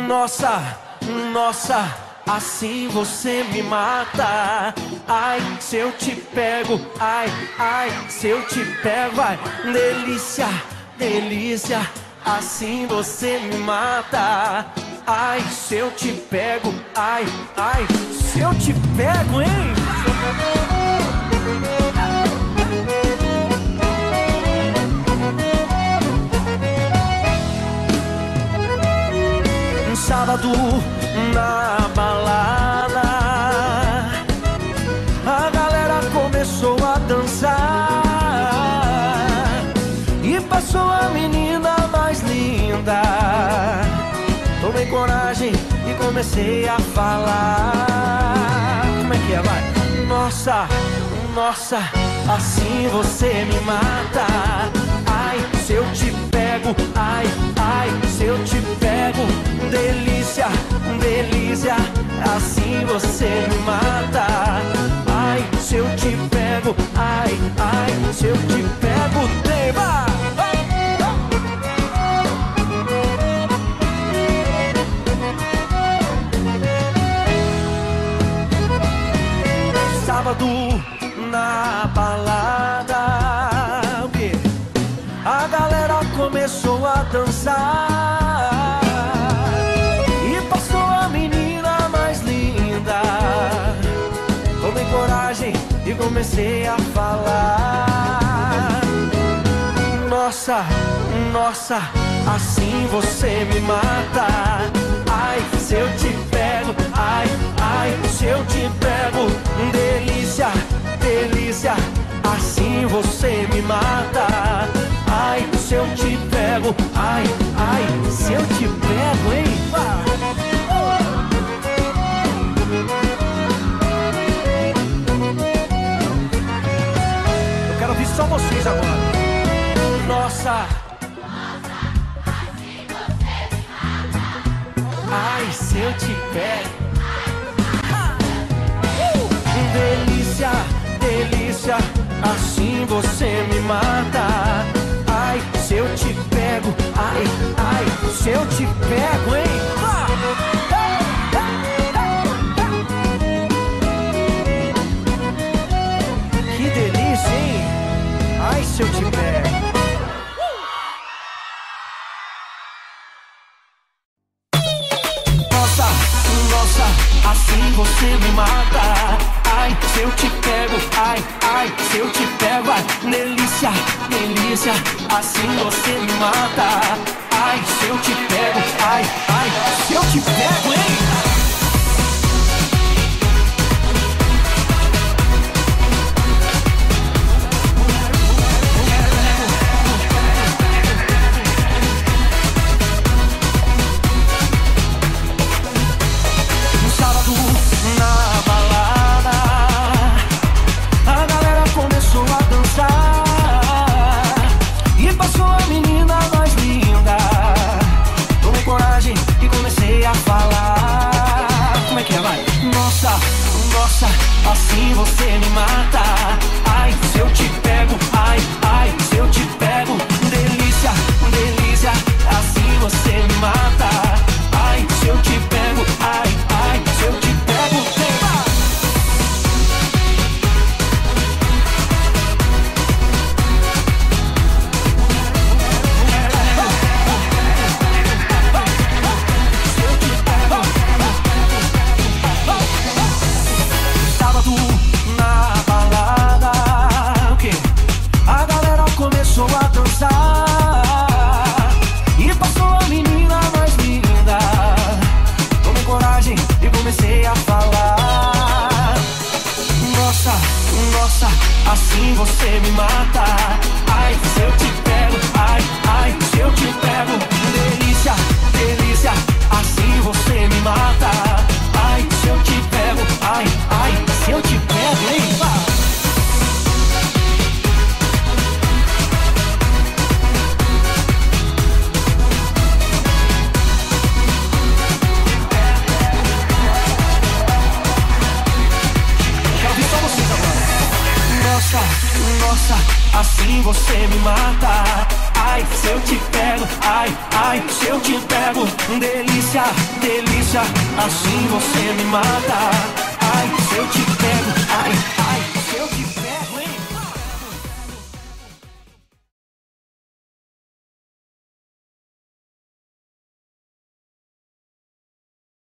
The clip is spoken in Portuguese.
Nossa, nossa, assim você me mata. Ai, se eu te pego, ai, ai, se eu te pego, ai, delícia, delícia, assim você me mata. Ai, se eu te pego, ai, ai, se eu te pego, hein? Um sábado na balada, a galera começou a dançar e passou a menina mais linda. Tomei coragem e comecei a falar. Como é que é, vai? Nossa, nossa, assim você me mata. Ai, se eu te pego, ai, ai, se eu te pego, delícia, delícia, assim você me mata. Ai, se eu te pego, ai, ai, se eu te pego, tema. Sábado na balada, o quê? A galera começou a dançar e passou a menina mais linda. Tomei coragem e comecei a falar. Nossa, nossa, assim você me mata. Ai, se eu te pego, ai, ai, se eu te pego, delícia, delícia, assim você me mata. Ai, se eu te pego, ai, ai, se eu te pego, hein? Eu quero ouvir só vocês agora. Nossa, assim você me mata. ai, se eu te pego, delícia, delícia, assim você me mata. Ai, se eu te pego, ai, ai, se eu te pego, hein? Que delícia, hein? Ai, se eu te pego. Nossa, nossa, assim você me mata. Ai, se eu te pego, ai, ai, se eu te pego, ai, delícia, delícia, assim você me mata. Ai, se eu te pego, ai, ai, se eu te pego, hein? Nossa, assim você me mata. Ai, se eu te pego, ai, ai, se eu te pego, delícia, delícia, assim você me mata. Ai, se eu te pego, ai, ai, se eu te pego, tema. Sábado na balada, o quê? A galera começou a dançar e passou a menina mais linda. Tomei coragem e comecei a falar. Nossa, nossa, assim você me mata. Ai, se eu te pego, ai, ai, se eu te pego, delícia, delícia, assim você me mata. Ai, se eu te pego, ai, ai, se eu te pego, hein? Quero ouvir só vocês agora. Nossa, nossa, assim você me mata. ai, se eu te pego, ai, ai, se eu te pego, delícia, delícia, assim você me mata.